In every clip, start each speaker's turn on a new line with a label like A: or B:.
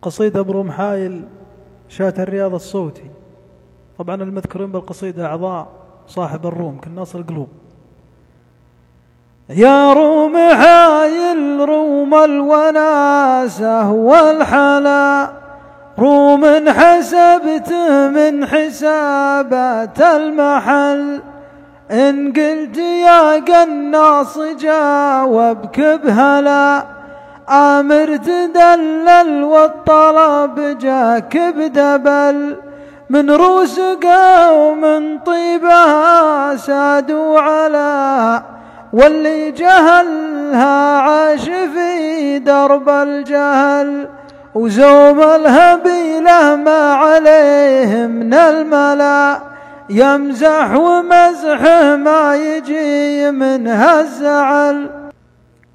A: قصيدة بروم حايل شات الرياض الصوتي. طبعا المذكورين بالقصيدة أعضاء صاحب الروم كناص القلوب.
B: يا روم حايل روم الوناسة والحلا، روم حسبت من حسابات المحل، إن قلت يا قناص جاوبك بهلا، آمر تدلل والطلب جاك بدبل، من روس قوم طيبها سادوا على، واللي جهلها عاش في درب الجهل، وزوم الهبيله ما عليه من الملا، يمزح ومزحه ما يجي منها الزعل،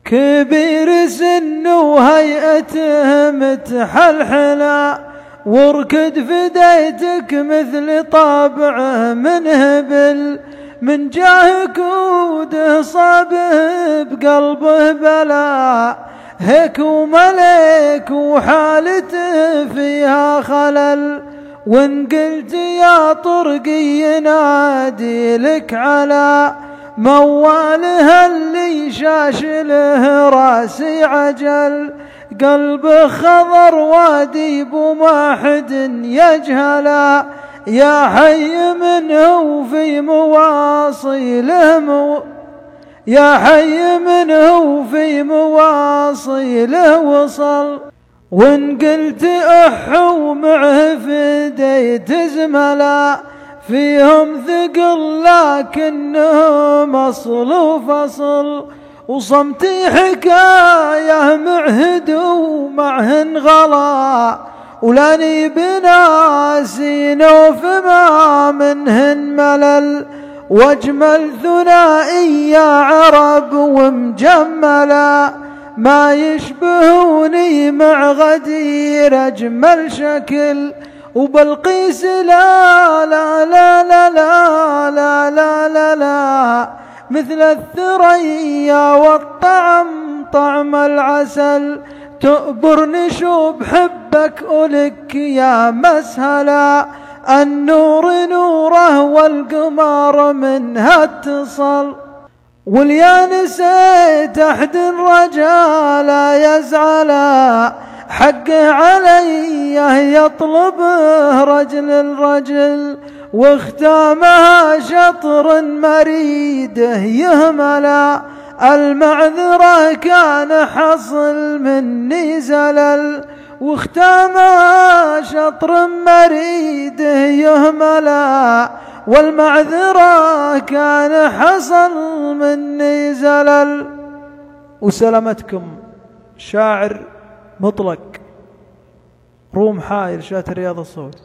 B: كبير سن وهيئته متحلحلا، واركد فديتك مثل طبعه من هبل، من جاهك وده صابه بقلبه بلا، هيك وملك وحالته فيها خلل، وان قلت يا طرقي ينادي لك على، موالها اللي شاشله راسي عجل، قلبه خضر وادي بما حد يجهلا، يا حي منه في مواصيله يا حي منه في مواصيله وصل، وان قلت احو معه فديت زملا، فيهم ثقل لكنهم اصل وفصل، وصمتي حكايه معهد ومعهن غلا، ولاني بناسين وفما منهن ملل، واجمل ثنائي يا عرب ومجملا، ما يشبهوني مع غدير اجمل شكل، وبالقيس لا لا لا لا لا لا لا لا لا، مثل الثريا والطعم طعم العسل، تؤبر نشوب حبك ألك يا مسهلا، النور نوره والقمر منها اتصل، واليا نسيت أحد الرجال يزعلا، حقه علي يطلبه رجل الرجل، واختامها شطر مريده يهملا، المعذرة كان حصل مني زلل، واختامها شطر مريده يهملا، والمعذرة كان حصل مني زلل.
A: وسلامتكم شاعر مطلق روم حايل شات الرياض الصوت.